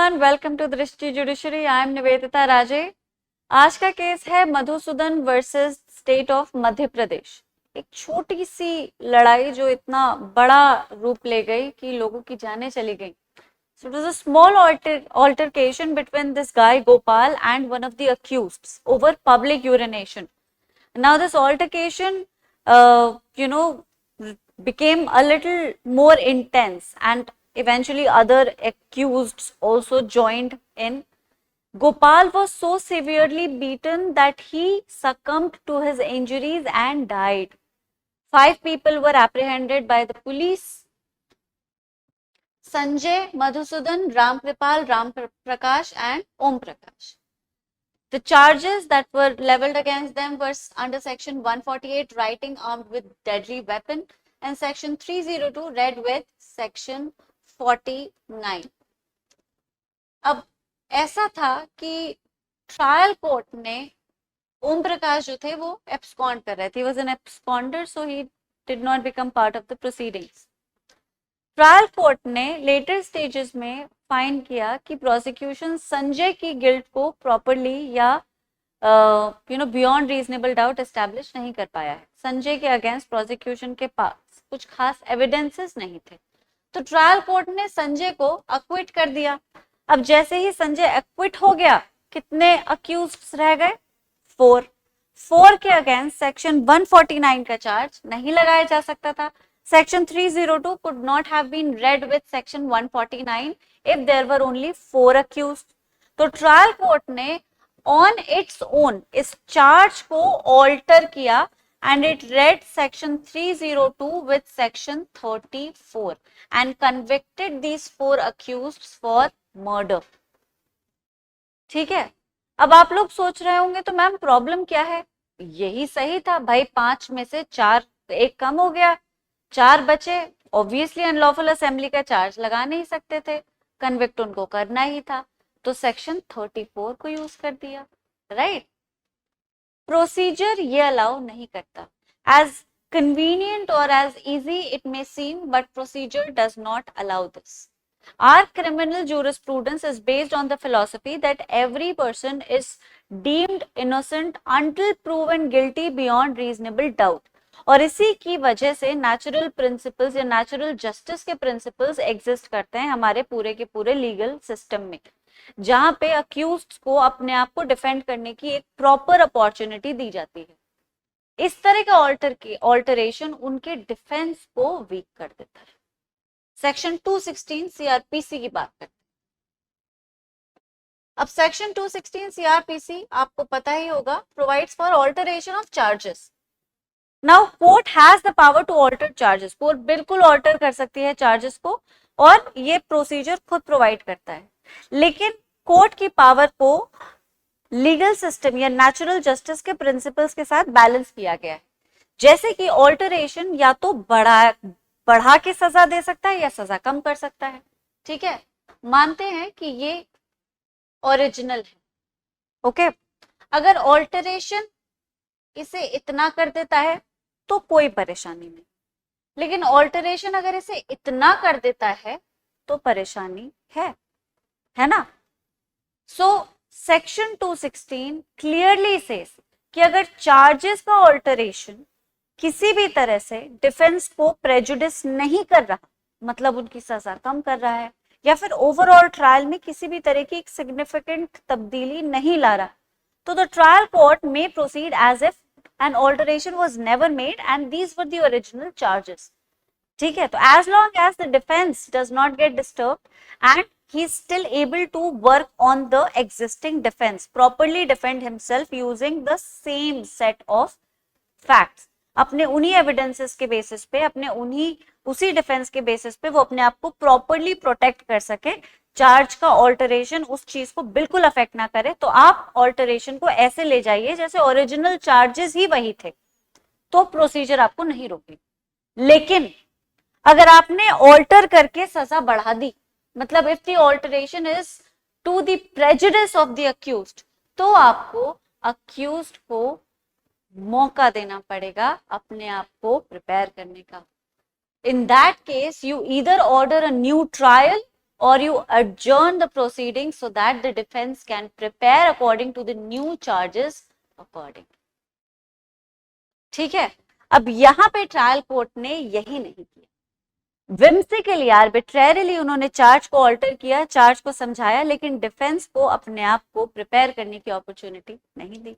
Everyone, welcome to दृष्टि judiciary. I am Nivedita राजे। आज का केस है Madhusudan versus state of Madhya Pradesh. एक छोटी सी लड़ाई जो इतना बड़ा रूप ले गई कि लोगों की जानें चली गई। So it was a small altercation between this guy Gopal and one of the accused over public urination. Now this altercation, became a little more intense, and eventually other accused also joined in. Gopal was so severely beaten that he succumbed to his injuries and died. 5 people were apprehended by the police. Sanjay, Madhusudan, Ramkripal, Ram Prakash and Om Prakash. The charges that were leveled against them were under section 148, writing armed with deadly weapon, and section 302, read with section 49. अब ऐसा था कि trial court ने ओम प्रकाश जो थे वो abscond कर रहे थे. He was an absconder, so he did not become part of the proceedings. Trial court ने लेटर स्टेजेस में फाइंड किया कि प्रोसिक्यूशन संजय की गिल्ट को प्रॉपरली या बियॉन्ड रीजनेबल डाउट एस्टैब्लिश नहीं कर पाया है. संजय के अगेंस्ट प्रोसिक्यूशन के पास कुछ खास एविडेंसेस नहीं थे, तो ट्रायल कोर्ट ने संजय को अक्विट कर दिया. अब जैसे ही संजय अक्विट हो गया, कितने अक्यूज्ड रह गए? 4 के अगेंस्ट सेक्शन 149 का चार्ज नहीं लगाया जा सकता था. Section 302 could not have been read with Section 149 if there were only 4 accused. तो ट्रायल कोर्ट ने ऑन इट्स ओन इस चार्ज को ऑल्टर किया and it read Section 302 with Section 34 and convicted these 4 accused for murder. ठीक है. अब आप लोग सोच रहे होंगे तो मैम प्रॉब्लम क्या है? यही सही था भाई, 5 में से 4 एक कम हो गया, 4 बचे. ऑब्वियसली अनलॉफुल असेंबली का चार्ज लगा नहीं सकते थे, कन्विक्ट उनको करना ही था, तो सेक्शन 34 को यूज कर दिया. राइट. प्रोसीजर ये अलाउ नहीं करता. एज कन्वीनियंट और as easy it may seem, but procedure does not allow this. Our criminal jurisprudence is based on the philosophy that every person is deemed innocent until proven guilty beyond reasonable doubt. और इसी की वजह से natural principles या natural justice के principles exist करते हैं हमारे पूरे के पूरे लीगल सिस्टम में, जहां पे अक्यूज्ड को अपने आप को डिफेंड करने की एक प्रॉपर अपॉर्चुनिटी दी जाती है. इस तरह का ऑल्टरेशन उनके डिफेंस को वीक कर देता है. सेक्शन 216 सीआरपीसी की बात करते हैं. अब सेक्शन 216 सीआरपीसी आपको पता ही होगा, provides for alteration of charges. Now court has the power to alter charges. Court बिल्कुल ऑल्टर कर सकती है चार्जेस को, और ये प्रोसीजर खुद प्रोवाइड करता है. लेकिन कोर्ट की पावर को लीगल सिस्टम या नेचुरल जस्टिस के प्रिंसिपल्स के साथ बैलेंस किया गया है. जैसे कि ऑल्टरेशन या तो बढ़ा के सजा दे सकता है या सजा कम कर सकता है. ठीक है, मानते हैं कि ये ओरिजिनल है. ओके, अगर ऑल्टरेशन इसे इतना कर देता है तो कोई परेशानी नहीं, लेकिन ऑल्टरेशन अगर इसे इतना कर देता है तो परेशानी है ना. सो सेक्शन 216 क्लियरली सेज कि अगर चार्जेस का ऑल्टरेशन किसी भी तरह से डिफेंस को प्रेजुडिस नहीं कर रहा, मतलब उनकी सजा कम कर रहा है, या फिर ओवरऑल ट्रायल में किसी भी तरह की एक सिग्निफिकेंट तब्दीली नहीं ला रहा, तो the trial court may proceed as if an alteration was never made and these were the original charges. ठीक है, तो as long as the defense does not get disturbed and he is still able to work on the existing defense, properly defend himself using the same set of facts, अपने उन्हीं evidences के basis पे, अपने उसी defence के basis पे वो अपने आप को प्रॉपरली प्रोटेक्ट कर सके, चार्ज का ऑल्टरेशन उस चीज को बिल्कुल अफेक्ट ना करे, तो आप ऑल्टरेशन को ऐसे ले जाइए जैसे ओरिजिनल चार्जेस ही वही थे, तो प्रोसीजर आपको नहीं रोकेगी. लेकिन अगर आपने ऑल्टर करके सजा बढ़ा दी, मतलब if the alteration is to the prejudice of the accused, तो आपको अक्यूज्ड को मौका देना पड़ेगा अपने आप को प्रिपेयर करने का. In that case, you either order a new trial or you adjourn the proceedings so that the defense can prepare according to the new charges according. ठीक है, अब यहां पे ट्रायल कोर्ट ने यही नहीं किया, whimsically arbitrarily उन्होंने चार्ज को ऑल्टर किया, चार्ज को समझाया, लेकिन डिफेंस को अपने आप को प्रिपेयर करने की अपॉर्चुनिटी नहीं दी.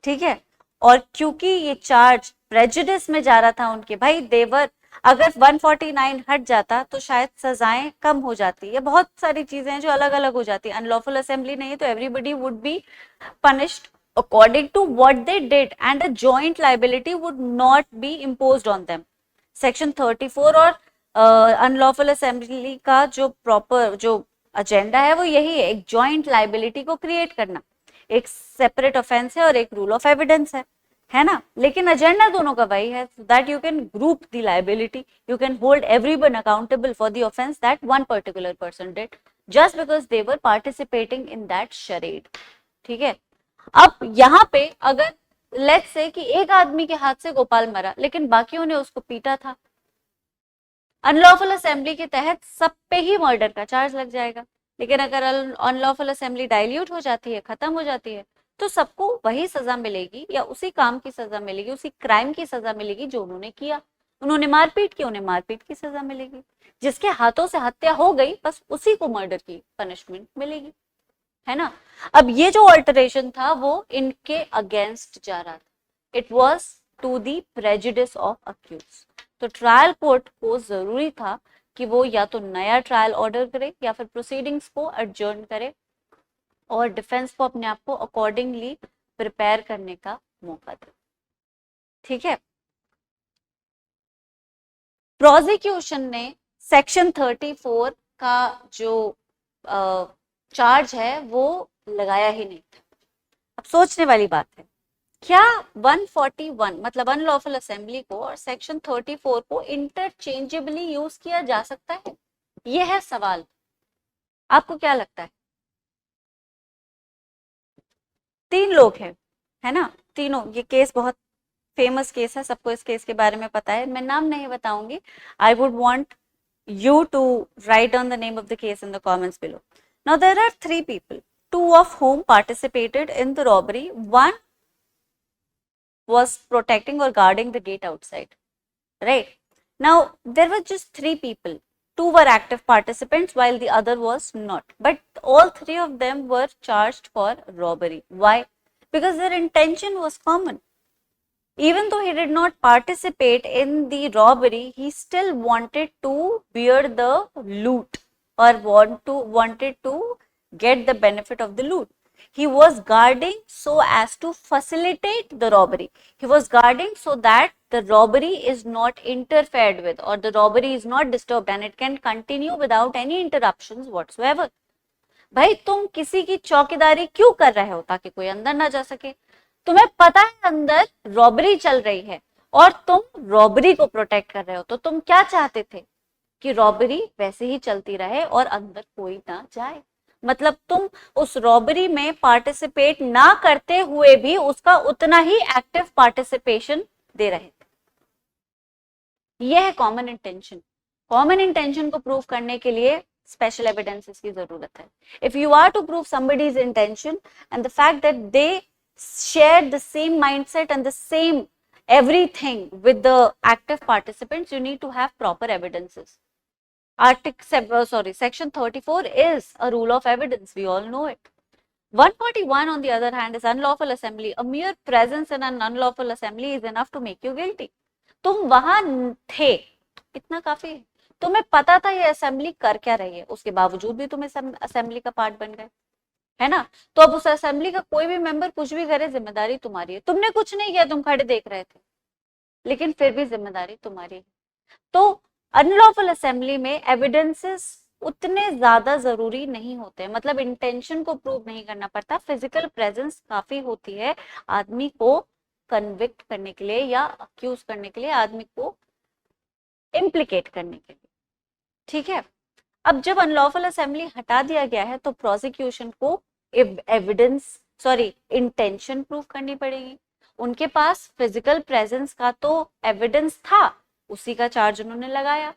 ठीक है, और क्योंकि ये चार्ज प्रेजुडिस में जा रहा था उनके, भाई देवर, अगर 149 हट जाता तो शायद सजाएं कम हो जाती. ये बहुत सारी चीजें हैं जो अलग अलग हो जाती है. अनलॉफुल असेंबली नहीं है तो everybody would be punished according to what they did and a joint liability would not be imposed on them. Section 34 और अनलॉफुल असेंबली का जो प्रॉपर जो एजेंडा है वो यही है, एक जॉइंट लाइबिलिटी को क्रिएट करना. एक सेपरेट ऑफेंस है और एक रूल ऑफ एविडेंस है ना, लेकिन एजेंडा दोनों का वही है, so that you can group the liability, you can hold everyone accountable for the offense that one particular person did just because they were participating in that charade. ठीक है, अब यहाँ पे अगर लेट्स से कि एक आदमी के हाथ से गोपाल मरा लेकिन बाकियों ने उसको पीटा था, अनलॉफुल असेंबली के तहत सब पे ही मर्डर का चार्ज लग जाएगा. लेकिन अगर अनलॉफुल असेंबली डाइल्यूट हो जाती है, खत्म हो जाती है, तो सबको वही सजा मिलेगी या उसी काम की सजा मिलेगी, उसी क्राइम की सजा मिलेगी जो उन्होंने किया. उन्होंने मारपीट की, उन्हें मारपीट की सजा मिलेगी. जिसके हाथों से हत्या हो गई बस उसी को मर्डर की पनिशमेंट मिलेगी, है ना. अब ये जो अल्टरेशन था वो इनके अगेंस्ट जा रहा था. It was to the prejudice of accused. तो ट्रायल कोर्ट को जरूरी था कि वो या तो नया ट्रायल ऑर्डर करे या फिर प्रोसीडिंग्स को एडजर्न करे और डिफेंस को अपने आप को अकॉर्डिंगली प्रिपेयर करने का मौका दे. ठीक है, प्रोसिक्यूशन ने सेक्शन 34 का जो चार्ज है वो लगाया ही नहीं था. अब सोचने वाली बात है, क्या 141 मतलब अनलॉफुल असेंबली को और सेक्शन 34 को इंटरचेंजेबली यूज किया जा सकता है? ये है सवाल. आपको क्या लगता है? 3 लोग हैं, है ना, तीनों, ये केस बहुत फेमस केस है, सबको इस केस के बारे में पता है, मैं नाम नहीं बताऊंगी. I would want you to write down the name of the case in the comments below. Now there are 3 people, 2 of whom participated in the robbery. One was protecting or guarding the gate outside, right? Now there were just 3 people. 2 were active participants while the other was not, but all 3 of them were charged for robbery. Why? Because their intention was common. Even though he did not participate in the robbery, he still wanted to bear the loot or wanted to get the benefit of the loot. He was guarding so as to facilitate the robbery. He was guarding so that the robbery is not interfered with or the robbery is not disturbed and it can continue without any interruptions whatsoever. भाई तुम किसी की चौकीदारी क्यों कर रहे हो? ताकि कोई अंदर ना जा सके. तुम्हें पता है अंदर रॉबरी चल रही है और तुम रॉबरी को प्रोटेक्ट कर रहे हो, तो तुम क्या चाहते थे? कि रॉबरी वैसे ही चलती रहे और अंदर कोई ना जाए. मतलब तुम उस रॉबरी में पार्टिसिपेट ना करते हुए भी उसका उतना ही एक्टिव पार्टिसिपेशन दे रहे थे. यह है कॉमन इंटेंशन. कॉमन इंटेंशन को प्रूव करने के लिए स्पेशल एविडेंसेस की जरूरत है. If you are to prove somebody's intention and the fact that they shared the same mindset and the same everything with the active participants, you need to have proper evidences. Section 34 is a rule of evidence, we all know it. 141 on the other hand is unlawful assembly. A mere presence in an unlawful assembly is enough to make you guilty. तुम वहां थे, इतना काफी है. तुम्हें पता था ये असेंबली कर क्या रही है, उसके बावजूद भी तुम असेंबली का पार्ट बन गए, है ना. तो अब उस असेंबली का कोई भी मेंबर कुछ भी करे, जिम्मेदारी तुम्हारी है. तुमने कुछ नहीं किया, तुम खड़े देख रहे थे, लेकिन फिर भी जिम्मेदारी तुम्हारी है. तो अनलॉफुल असेंबली में एविडेंसेस उतने ज्यादा जरूरी नहीं होते. मतलब इंटेंशन को प्रूव नहीं करना पड़ता, फिजिकल प्रेजेंस काफी होती है आदमी को कन्विक्ट करने के लिए या अक्यूज करने के लिए, आदमी को इम्प्लीकेट करने के लिए. ठीक है, अब जब अनलॉफुल असेंबली हटा दिया गया है तो प्रोसिक्यूशन को इंटेंशन प्रूव करनी पड़ेगी. उनके पास फिजिकल प्रेजेंस का तो एविडेंस था, उसी का चार्ज उन्होंने लगाया.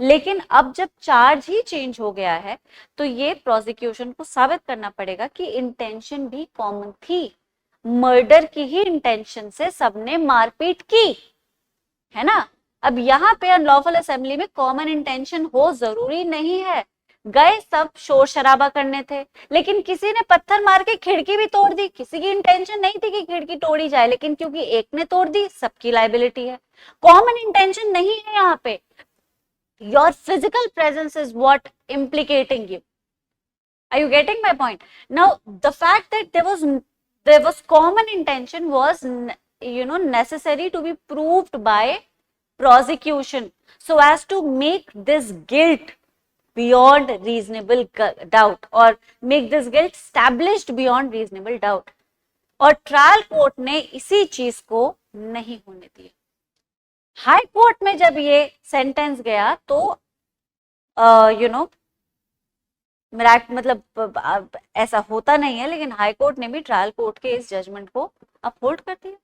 लेकिन अब जब चार्ज ही चेंज हो गया है तो ये प्रोसिक्यूशन को साबित करना पड़ेगा कि इंटेंशन भी कॉमन थी, मर्डर की ही इंटेंशन से सबने मारपीट की, है ना। अब यहाँ पे अनलॉफुल असेंबली में कॉमन इंटेंशन हो जरूरी नहीं है, गए सब शोर शराबा करने थे, लेकिन किसी ने पत्थर मार के खिड़की भी तोड़ दी, किसी की इंटेंशन नहीं थी कि खिड़की तोड़ी जाए, लेकिन क्योंकि एक ने तोड़ दी सबकी लाइबिलिटी है, कॉमन इंटेंशन नहीं है यहाँ पे। Your physical presence is what implicating you. Are you getting my point? Now the fact that there was common intention was necessary to be proved by prosecution so as to make this guilt beyond reasonable doubt or make this guilt established beyond reasonable doubt. और trial court ने इसी चीज को नहीं होने दिया। High court में जब ये सेंटेंस गया तो मतलब ऐसा होता नहीं है, लेकिन हाई कोर्ट ने भी ट्रायल कोर्ट के इस जजमेंट को अपहोल्ड कर दिया।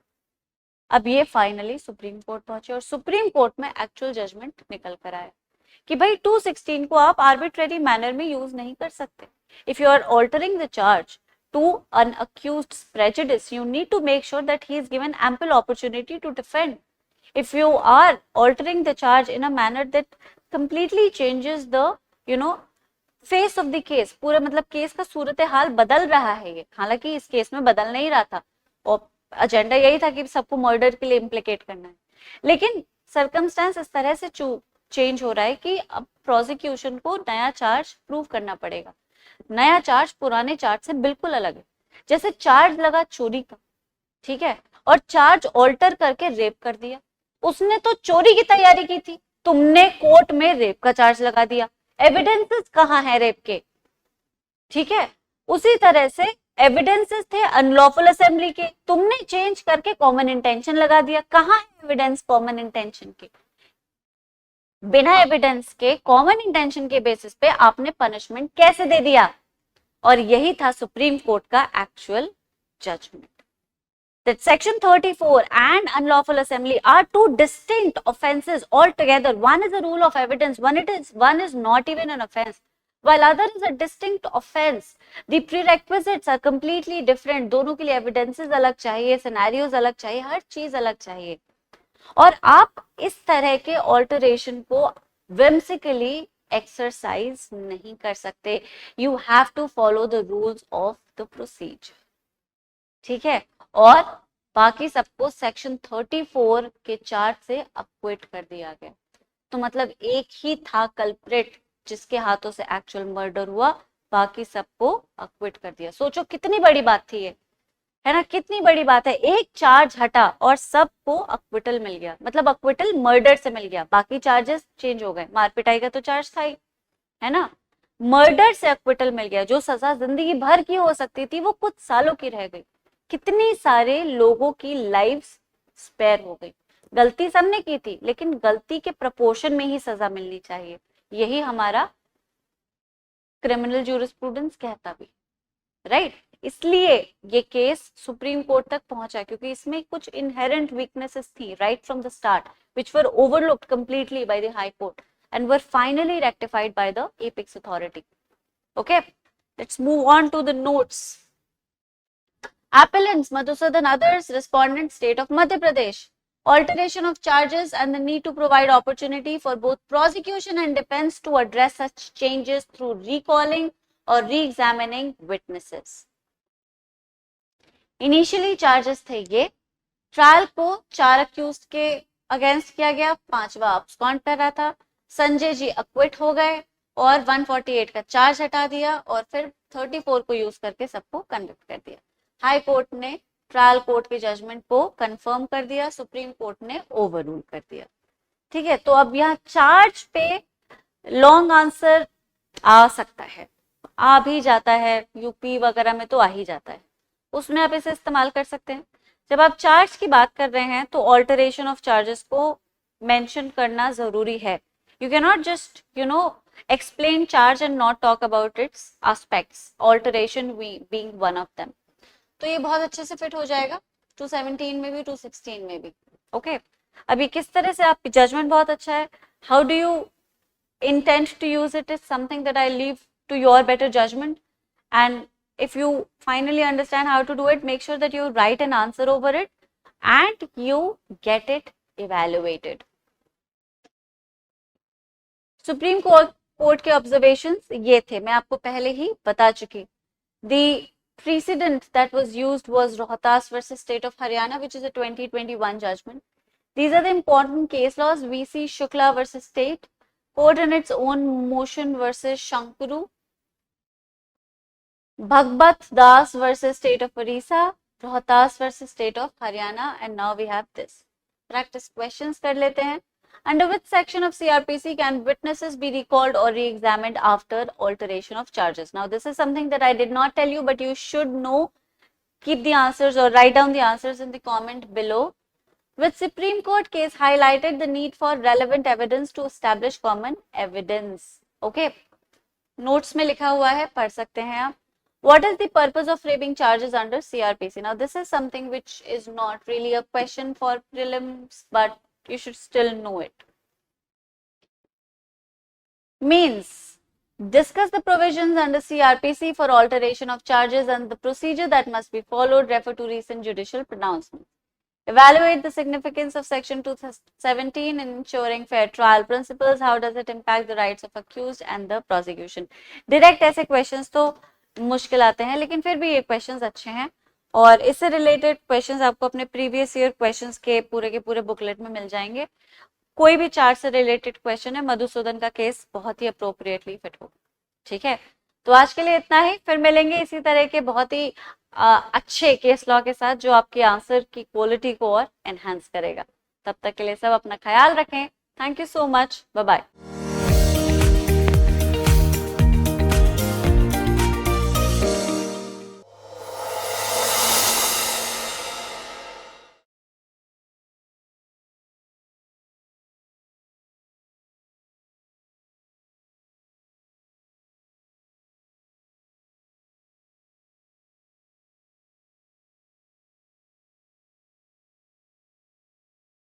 अब ये फाइनली सुप्रीम कोर्ट पहुंचे और सुप्रीम कोर्ट में एक्चुअल जजमेंट निकल कर आया कि भाई 216 को आप आर्बिट्रेरी मैनर में यूज नहीं कर सकते। If you are altering the charge to an accused prejudice, you need to make sure that he is given ample opportunity to defend. If you are altering the charge in a manner that completely changes the face of the case, पूरे मतलब case का सूरत हाल बदल रहा है ये, हालांकि इस case में बदल नहीं रहा था और एजेंडा यही था कि सबको मर्डर के लिए इम्प्लीकेट करना है, लेकिन सर्कमस्टेंस इस तरह से चेंज हो रहा है कि अब प्रोसिक्यूशन को नया चार्ज प्रूव करना पड़ेगा। नया चार्ज पुराने चार्ज से बिल्कुल अलग है। जैसे चार्ज लगा चोरी का, ठीक है, और चार्ज ऑल्टर करके रेप कर दिया, उसने तो चोरी की तैयारी की थी, तुमने कोर्ट में रेप का चार्ज लगा दिया, एविडेंसेस कहाँ है रेप के, ठीक है। उसी तरह से एविडेंसेस थे अनलॉफुल असेंबली के, तुमने चेंज करके कॉमन इंटेंशन लगा दिया, कहाँ है एविडेंस कॉमन इंटेंशन के। बिना एविडेंस के कॉमन इंटेंशन के बेसिस पे आपने पनिशमेंट कैसे दे दिया, और यही था सुप्रीम कोर्ट का actual judgement. That section 34 and unlawful assembly are two distinct offenses altogether. One is a rule of evidence, one is not even an offense, while other is a distinct offense. The prerequisites are completely different. दोनों के लिए evidences अलग चाहिए, scenarios अलग चाहिए, हर चीज अलग चाहिए, और आप इस तरह के alteration को whimsically exercise नहीं कर सकते. You have to follow the rules of the procedure. ठीक है, और बाकी सबको सेक्शन 34 के चार्ज से अक्विट कर दिया गया। तो मतलब एक ही था कल्प्रिट जिसके हाथों से एक्चुअल मर्डर हुआ, बाकी सबको अक्विट कर दिया। सोचो कितनी बड़ी बात थी ये, है ना, कितनी बड़ी बात है। एक चार्ज हटा और सबको अक्विटल मिल गया, मतलब अक्विटल मर्डर से मिल गया, बाकी चार्जेस चेंज हो गए। मार पिटाई का तो चार्ज था ही, है ना, मर्डर से अक्विटल मिल गया। जो सजा जिंदगी भर की हो सकती थी वो कुछ सालों की रह गई। कितनी सारे लोगों की लाइफ्स स्पेयर हो गई। गलती सबने की थी, लेकिन गलती के प्रपोर्शन में ही सजा मिलनी चाहिए, यही हमारा क्रिमिनल ज्यूरिस्प्रूडेंस कहता भी, राइट। इसलिए ये केस सुप्रीम कोर्ट तक पहुंचा, क्योंकि इसमें कुछ इनहेरेंट वीकनेसेस थी right from the start, which were overlooked completely by the High Court and were finally rectified by the apex authority. Okay, let's move on to the notes. Appellants Madhusudan, others, respondent State of Madhya Pradesh. Alteration of charges and the need to provide opportunity for both prosecution and defense to address such changes through recalling or re-examining witnesses. Initially charges थे ये, trial को 4 accused के against किया गया, 5वां अब्सकॉन्ड कर रहा था, संजय जी अक्विट हो गए और 148 का चार्ज हटा दिया और फिर 34 को यूज करके सबको कन्विक्ट कर दिया। हाई कोर्ट ने ट्रायल कोर्ट के जजमेंट को कंफर्म कर दिया, सुप्रीम कोर्ट ने ओवर रूल कर दिया। ठीक है, तो अब यहाँ चार्ज पे लॉन्ग आंसर आ सकता है, आ भी जाता है, यूपी वगैरह में तो आ ही जाता है, उसमें आप इसे इस्तेमाल कर सकते हैं। जब आप चार्ज की बात कर रहे हैं तो ऑल्टरेशन ऑफ चार्जेस को मेंशन करना जरूरी है। You can not just explain charge and not talk about its aspects, alteration being one of them. तो ये बहुत अच्छे से फिट हो जाएगा 217 में भी 216 में भी। ओके, अभी किस तरह से आप जजमेंट बहुत अच्छा है, how do you intent to use it is something that I leave to your better judgment. And if you finally understand how to do it, make sure that you write an answer over it and you get it evaluated. Supreme court के observations ये थे, मैं आपको पहले ही बता चुकी. The precedent that was used was Rohtas versus State of Haryana, which is a 2021 judgment. These are the important case laws. VC Shukla versus State, Court in its own motion versus Shankuru, Bhagbat Das versus State of Orissa, Rohtas versus State of Haryana, and now we have this. Practice questions कर लेते हैं. Under which section of CRPC can witnesses be recalled or re-examined after alteration of charges? Now, this is something that I did not tell you, but you should know. Keep the answers or write down the answers in the comment below. Which Supreme Court case highlighted the need for relevant evidence to establish common evidence? Okay. Notes में लिखा हुआ है, पढ़ सकते हैं आप. What is the purpose of framing charges under CRPC? Now, this is something which is not really a question for prelims, but you should still know it. Means, discuss the provisions under CRPC for alteration of charges and the procedure that must be followed. Refer to recent judicial pronouncements. Evaluate the significance of section 217 in ensuring fair trial principles. How does it impact the rights of accused and the prosecution? Direct ऐसे questions तो मुश्किल आते हैं, लेकिन फिर भी ये questions अच्छे हैं. और इससे रिलेटेड क्वेश्चंस आपको अपने प्रीवियस ईयर क्वेश्चंस के पूरे बुकलेट में मिल जाएंगे. कोई भी चार्ट से रिलेटेड क्वेश्चन है, मधुसूदन का केस बहुत ही अप्रोप्रिएटली फिट होगा. ठीक है, तो आज के लिए इतना ही. फिर मिलेंगे इसी तरह के बहुत ही अच्छे केस लॉ के साथ जो आपके आंसर की क्वालिटी को और एनहांस करेगा. तब तक के लिए सब अपना ख्याल रखें. Thank you so much. Bye bye.